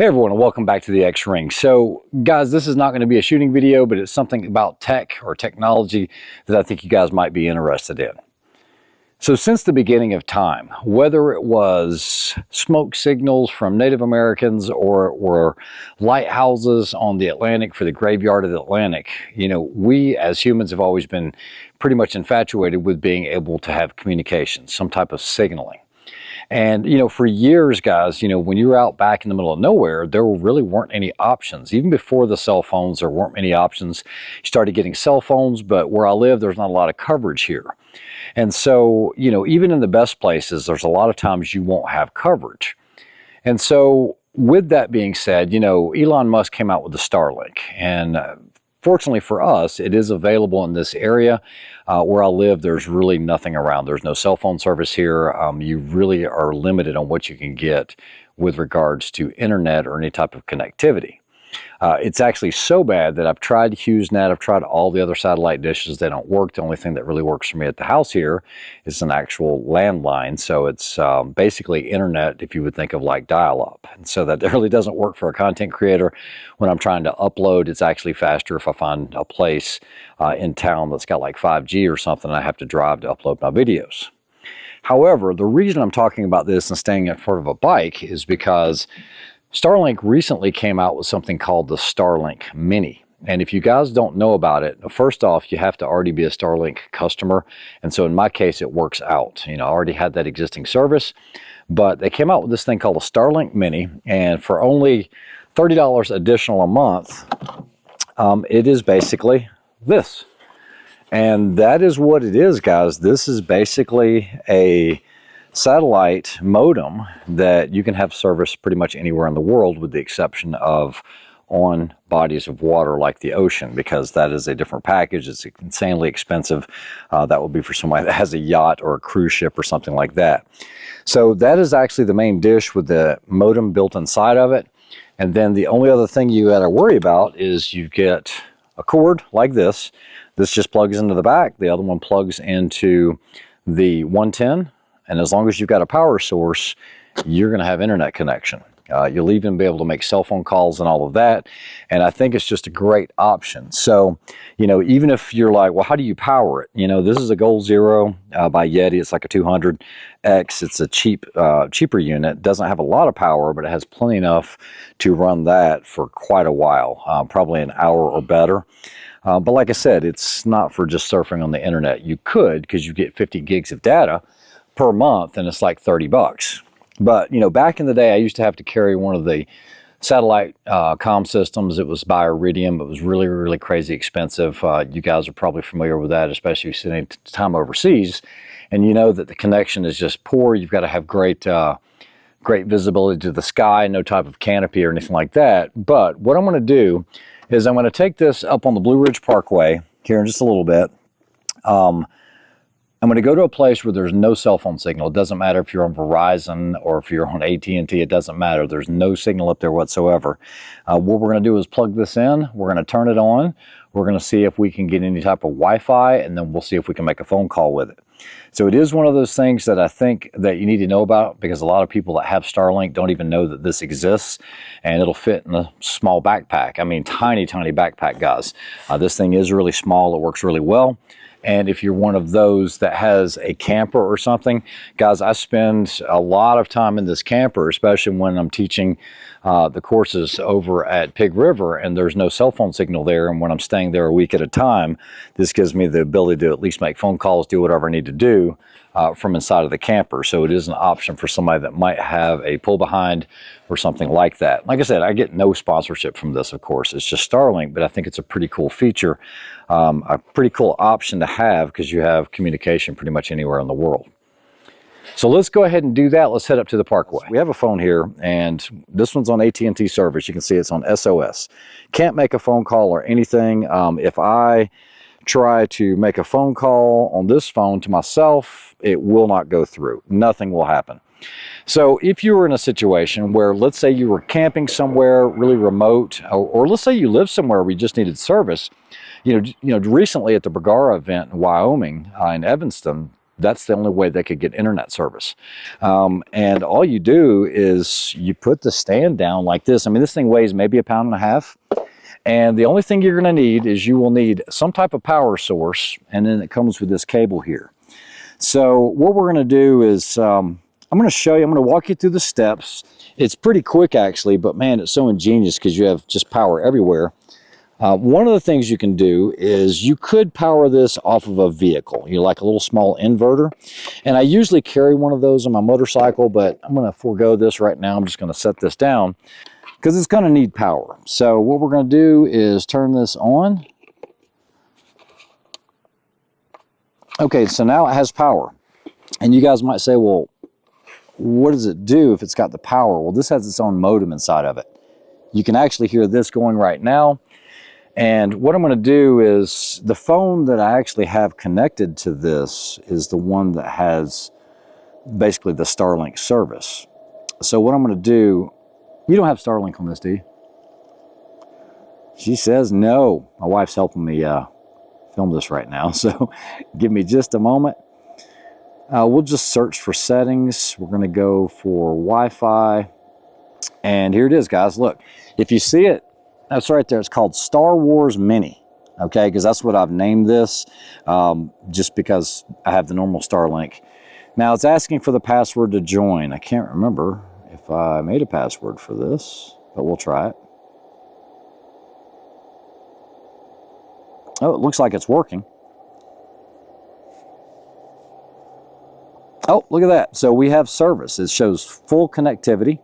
Hey everyone, and welcome back to the X-Ring. So guys, this is not going to be a shooting video, but it's something about tech or technology that I think you guys might be interested in. So since the beginning of time, whether it was smoke signals from Native Americans or it were lighthouses on the Atlantic for the graveyard of the Atlantic, we as humans have always been pretty much infatuated with being able to have communication, some type of signaling. And, for years, guys, when you were out back in the middle of nowhere, there really weren't any options. Even before the cell phones, there weren't many options. You started getting cell phones, but where I live, there's not a lot of coverage here. And so, even in the best places, there's a lot of times you won't have coverage. And so with that being said, Elon Musk came out with the Starlink. And fortunately for us, it is available in this area. Where I live, there's really nothing around. There's no cell phone service here. You really are limited on what you can get with regards to internet or any type of connectivity. It's actually so bad that I've tried HughesNet, I've tried all the other satellite dishes, they don't work. The only thing that really works for me at the house here is an actual landline. So it's basically internet, if you would think of like dial-up. And so that really doesn't work for a content creator. When I'm trying to upload, it's actually faster if I find a place in town that's got like 5G or something, I have to drive to upload my videos. However, the reason I'm talking about this and staying in front of a bike is because Starlink recently came out with something called the Starlink Mini. And if you guys don't know about it, first off, you have to already be a Starlink customer. And so in my case, it works out. I already had that existing service, but they came out with this thing called a Starlink Mini. And for only $30 additional a month, it is basically this. And that is what it is, guys. This is basically a satellite modem that you can have service pretty much anywhere in the world with the exception of on bodies of water like the ocean, because that is a different package. It's insanely expensive. That would be for somebody that has a yacht or a cruise ship or something like that. So that is actually the main dish with the modem built inside of it. And then the only other thing you got to worry about is you get a cord like this. This just plugs into the back. The other one plugs into the 110. And as long as you've got a power source, you're going to have internet connection. You'll even be able to make cell phone calls and all of that. And I think it's just a great option. So, even if you're like, well, how do you power it? This is a Goal Zero by Yeti. It's like a 200X. It's a cheaper unit. Doesn't have a lot of power, but it has plenty enough to run that for quite a while, probably an hour or better. But like I said, it's not for just surfing on the internet. You could, because you get 50 gigs of data per month, and it's like 30 bucks. But, back in the day, I used to have to carry one of the satellite comm systems. It was by Iridium. It was really, really crazy expensive. You guys are probably familiar with that, especially if you're spending time overseas. And you know that the connection is just poor. You've got to have great visibility to the sky, no type of canopy or anything like that. But what I'm going to do is I'm going to take this up on the Blue Ridge Parkway here in just a little bit. I'm going to go to a place where there's no cell phone signal. It doesn't matter if you're on Verizon or if you're on AT&T. It doesn't matter. There's no signal up there whatsoever. What we're going to do is plug this in. We're going to turn it on. We're going to see if we can get any type of Wi-Fi, and then we'll see if we can make a phone call with it. So it is one of those things that I think that you need to know about, because a lot of people that have Starlink don't even know that this exists, and it'll fit in a small backpack. I mean, tiny, tiny backpack, guys. This thing is really small. It works really well. And if you're one of those that has a camper or something, guys, I spend a lot of time in this camper, especially when I'm teaching the courses over at Pig River and there's no cell phone signal there. And when I'm staying there a week at a time, this gives me the ability to at least make phone calls, do whatever I need to do from inside of the camper. So it is an option for somebody that might have a pull behind or something like that. Like I said, I get no sponsorship from this, of course. It's just Starlink, but I think it's a pretty cool feature, a pretty cool option to have, because you have communication pretty much anywhere in the world. So let's go ahead and do that. Let's head up to the Parkway. We have a phone here, and this one's on AT&T service. You can see it's on SOS. Can't make a phone call or anything. If I try to make a phone call on this phone to myself, it will not go through. Nothing will happen. So if you were in a situation where, let's say you were camping somewhere really remote, or let's say you live somewhere where you just needed service, recently at the Bergara event in Wyoming, in Evanston, that's the only way they could get internet service. And all you do is you put the stand down like this. I mean, this thing weighs maybe 1.5 pounds. And the only thing you're going to need is you will need some type of power source, and then it comes with this cable here. So what we're going to do is I'm going to show you, I'm going to walk you through the steps. It's pretty quick actually, but man, it's so ingenious because you have just power everywhere. One of the things you can do is you could power this off of a vehicle, like a little small inverter. And I usually carry one of those on my motorcycle, but I'm going to forego this right now. I'm just going to set this down because it's going to need power. So what we're going to do is turn this on. Okay, so now it has power. And you guys might say, well, what does it do if it's got the power? Well, this has its own modem inside of it. You can actually hear this going right now. And what I'm going to do is the phone that I actually have connected to this is the one that has basically the Starlink service. So what I'm going to do, you don't have Starlink on this, do you? She says no. My wife's helping me film this right now, so give me just a moment. We'll just search for settings. We're going to go for Wi-Fi. And here it is, guys. Look, if you see it, that's right there. It's called Star Wars Mini, okay? Because that's what I've named this, just because I have the normal Starlink. Now, it's asking for the password to join. I can't remember if I made a password for this, but we'll try it. Oh, it looks like it's working. Oh, look at that. So we have service. It shows full connectivity.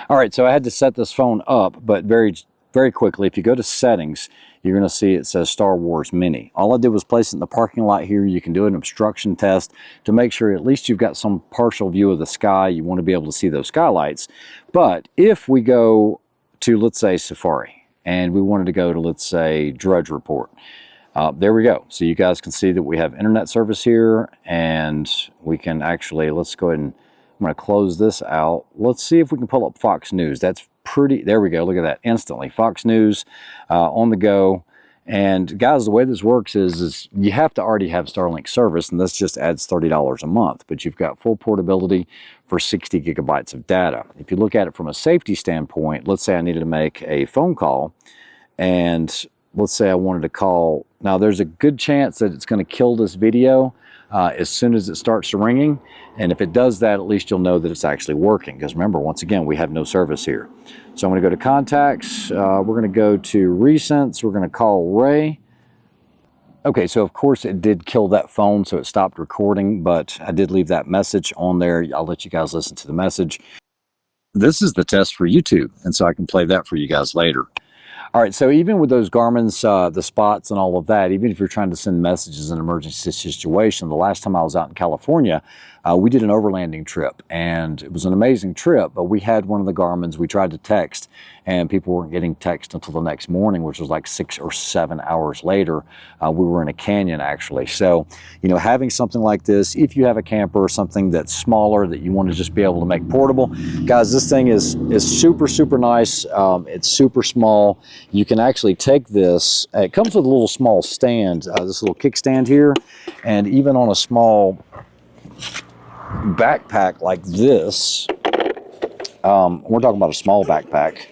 All right, so I had to set this phone up, but very, very quickly, if you go to settings, you're going to see it says Star Wars Mini. All I did was place it in the parking lot here. You can do an obstruction test to make sure at least you've got some partial view of the sky. You want to be able to see those skylights. But if we go to, let's say, Safari, and we wanted to go to, let's say, Drudge Report, there we go. So you guys can see that we have internet service here, and we can actually, let's go ahead and I'm going to close this out. Let's see if we can pull up Fox News. That's pretty, there we go. Look at that instantly. Fox News on the go. And guys, the way this works is you have to already have Starlink service, and this just adds $30 a month, but you've got full portability for 60 gigabytes of data. If you look at it from a safety standpoint, let's say I needed to make a phone call, and let's say I wanted to call. Now there's a good chance that it's going to kill this video as soon as it starts ringing. And if it does that, at least you'll know that it's actually working. Because remember, once again, we have no service here. So I'm going to go to contacts. We're going to go to recents. We're going to call Ray. Okay, so of course it did kill that phone, so it stopped recording, but I did leave that message on there. I'll let you guys listen to the message. This is the test for YouTube, and so I can play that for you guys later. All right, so even with those Garmin's, the spots and all of that, even if you're trying to send messages in an emergency situation, the last time I was out in California, we did an overlanding trip, and it was an amazing trip, but we had one of the Garmin's. We tried to text, and people weren't getting text until the next morning, which was like 6 or 7 hours later. We were in a canyon, actually. So, having something like this, if you have a camper or something that's smaller that you want to just be able to make portable, guys, this thing is super, super nice. It's super small. You can actually take this. It comes with a little small stand, this little kickstand here, and even on a small backpack like this, we're talking about a small backpack,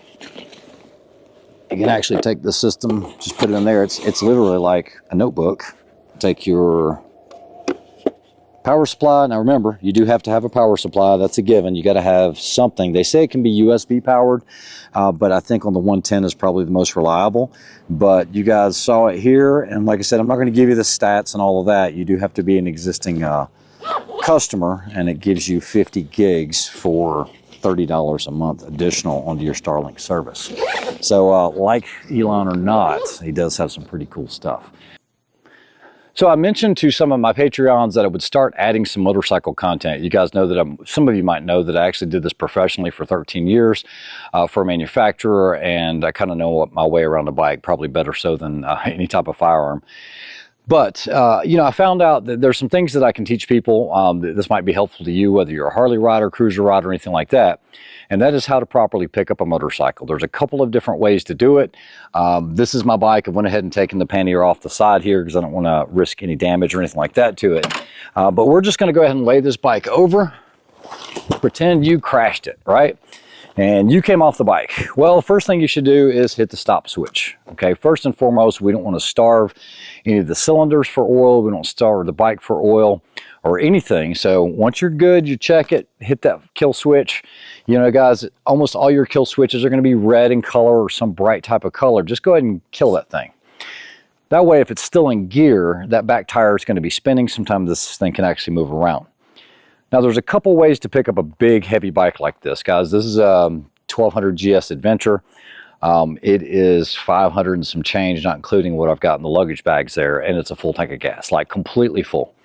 you can actually take the system, just put it in there. It's literally like a notebook. Take your power supply. Now remember, you do have to have a power supply. That's a given. You got to have something. They say it can be USB powered, but I think on the 110 is probably the most reliable. But you guys saw it here, and like I said, I'm not going to give you the stats and all of that. You do have to be an existing customer, and it gives you 50 gigs for $30 a month additional onto your Starlink service. So like Elon or not, he does have some pretty cool stuff. So I mentioned to some of my Patreons that I would start adding some motorcycle content. You guys know that some of you might know that I actually did this professionally for 13 years for a manufacturer, and I kind of know my way around a bike, probably better so than any type of firearm. But, you know, I found out that there's some things that I can teach people that this might be helpful to you, whether you're a Harley rider, cruiser rider, or anything like that. And that is how to properly pick up a motorcycle. There's a couple of different ways to do it. This is my bike. I went ahead and taken the pannier off the side here because I don't want to risk any damage or anything like that to it. But we're just going to go ahead and lay this bike over. Pretend you crashed it, right? And you came off the bike. Well, the first thing you should do is hit the stop switch. Okay, first and foremost, we don't want to starve any of the cylinders for oil. We don't starve the bike for oil or anything. So once you're good, you check it, hit that kill switch. You know, guys, almost all your kill switches are going to be red in color or some bright type of color. Just go ahead and kill that thing. That way, if it's still in gear, that back tire is going to be spinning. Sometimes this thing can actually move around. Now, there's a couple ways to pick up a big, heavy bike like this, guys. This is a 1200 GS Adventure. It is 500 and some change, not including what I've got in the luggage bags there, and it's a full tank of gas, like completely full.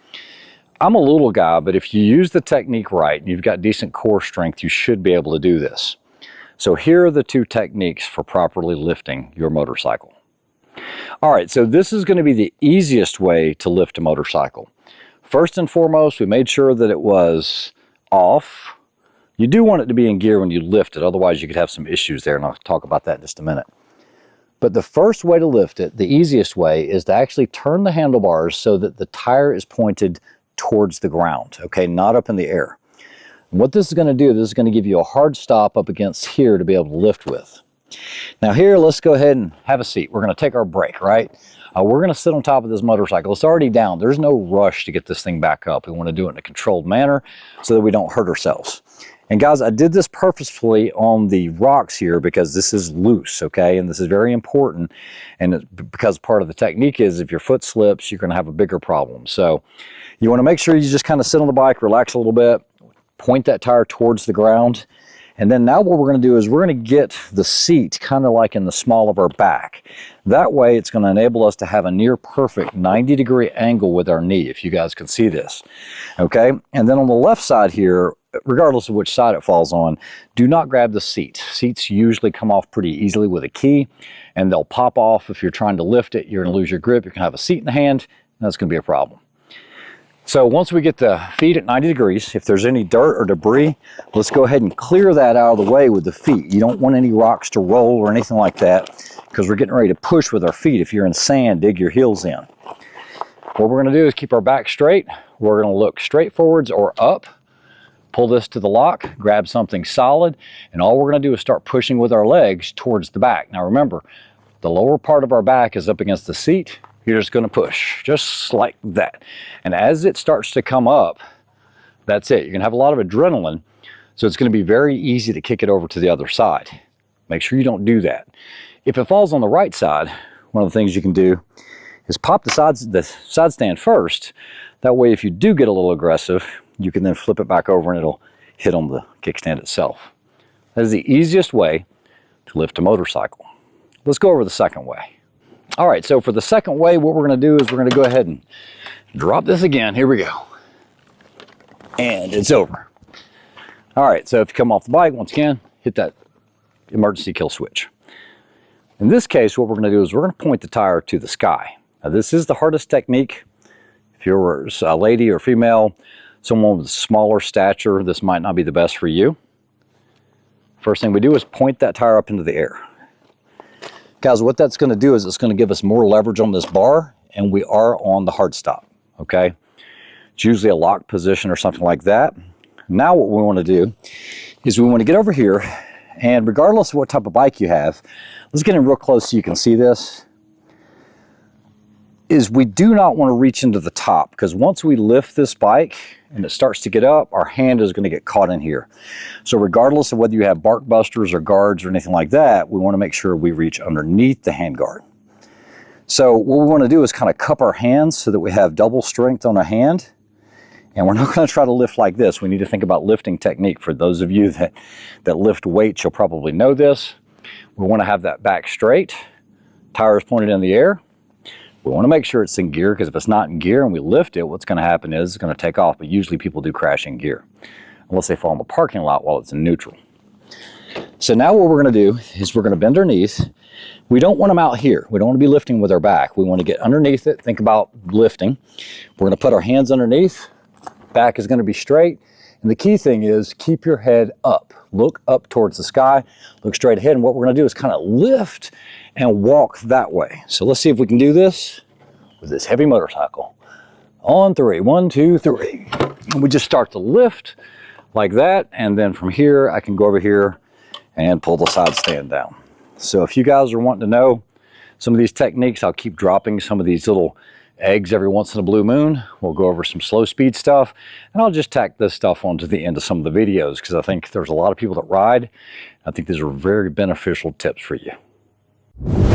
I'm a little guy, but if you use the technique right and you've got decent core strength, you should be able to do this. So here are the two techniques for properly lifting your motorcycle. All right, so this is going to be the easiest way to lift a motorcycle. First and foremost, we made sure that it was off. You do want it to be in gear when you lift it, otherwise you could have some issues there, and I'll talk about that in just a minute. But the first way to lift it, the easiest way, is to actually turn the handlebars so that the tire is pointed towards the ground, okay, not up in the air. And what this is going to do, this is going to give you a hard stop up against here to be able to lift with. Now here, let's go ahead and have a seat. We're going to take our break, right? We're going to sit on top of this motorcycle. It's already down. There's no rush to get this thing back up. We want to do it in a controlled manner so that we don't hurt ourselves. And guys, I did this purposefully on the rocks here because this is loose, okay? And this is very important. And because part of the technique is if your foot slips, you're going to have a bigger problem. So you want to make sure you just kind of sit on the bike, relax a little bit, point that tire towards the ground. And then now what we're going to do is we're going to get the seat kind of like in the small of our back. That way it's going to enable us to have a near perfect 90-degree angle with our knee, if you guys can see this. Okay, and then on the left side here, regardless of which side it falls on, do not grab the seat. Seats usually come off pretty easily with a key, and they'll pop off if you're trying to lift it. You're going to lose your grip. You're going to have a seat in the hand, and that's going to be a problem. So once we get the feet at 90 degrees, if there's any dirt or debris, let's go ahead and clear that out of the way with the feet. You don't want any rocks to roll or anything like that because we're getting ready to push with our feet. If you're in sand, dig your heels in. What we're going to do is keep our back straight. We're going to look straight forwards or up. Pull this to the lock, grab something solid, and all we're going to do is start pushing with our legs towards the back. Now remember, the lower part of our back is up against the seat. You're just going to push, just like that. And as it starts to come up, that's it. You're going to have a lot of adrenaline, so it's going to be very easy to kick it over to the other side. Make sure you don't do that. If it falls on the right side, one of the things you can do is pop the side stand first. That way, if you do get a little aggressive, you can then flip it back over and it'll hit on the kickstand itself. That is the easiest way to lift a motorcycle. Let's go over the second way. All right, so for the second way, what we're going to do is we're going to go ahead and drop this again. Here we go. And it's over. All right, so if you come off the bike, once again, hit that emergency kill switch. In this case, what we're going to do is we're going to point the tire to the sky. Now, this is the hardest technique. If you're a lady or female, someone with smaller stature, this might not be the best for you. First thing we do is point that tire up into the air. Guys, what that's going to do is it's going to give us more leverage on this bar, and we are on the hard stop, okay? It's usually a locked position or something like that. Now what we want to do is we want to get over here, and regardless of what type of bike you have, let's get in real close so you can see this, is we do not want to reach into the top, because once we lift this bike and it starts to get up, our hand is going to get caught in here. So regardless of whether you have bark busters or guards or anything like that, we want to make sure we reach underneath the hand guard. So what we want to do is kind of cup our hands so that we have double strength on a hand. And we're not going to try to lift like this. We need to think about lifting technique. For those of you that lift weights, you'll probably know this. We want to have that back straight, tires pointed in the air. We want to make sure it's in gear, because if it's not in gear and we lift it, what's going to happen is it's going to take off. But usually people do crash in gear, unless they fall in the parking lot while it's in neutral. So now what we're going to do is we're going to bend our knees. We don't want them out here. We don't want to be lifting with our back. We want to get underneath it. Think about lifting. We're going to put our hands underneath. Back is going to be straight. And the key thing is keep your head up. Look up towards the sky. Look straight ahead. And what we're going to do is kind of lift and walk that way. So let's see if we can do this with this heavy motorcycle. On 3. 1, 2, 3. And we just start to lift like that. And then from here, I can go over here and pull the side stand down. So if you guys are wanting to know some of these techniques, I'll keep dropping some of these little eggs every once in a blue moon. We'll go over some slow speed stuff, and I'll just tack this stuff onto the end of some of the videos because I think there's a lot of people that ride. I think these are very beneficial tips for you.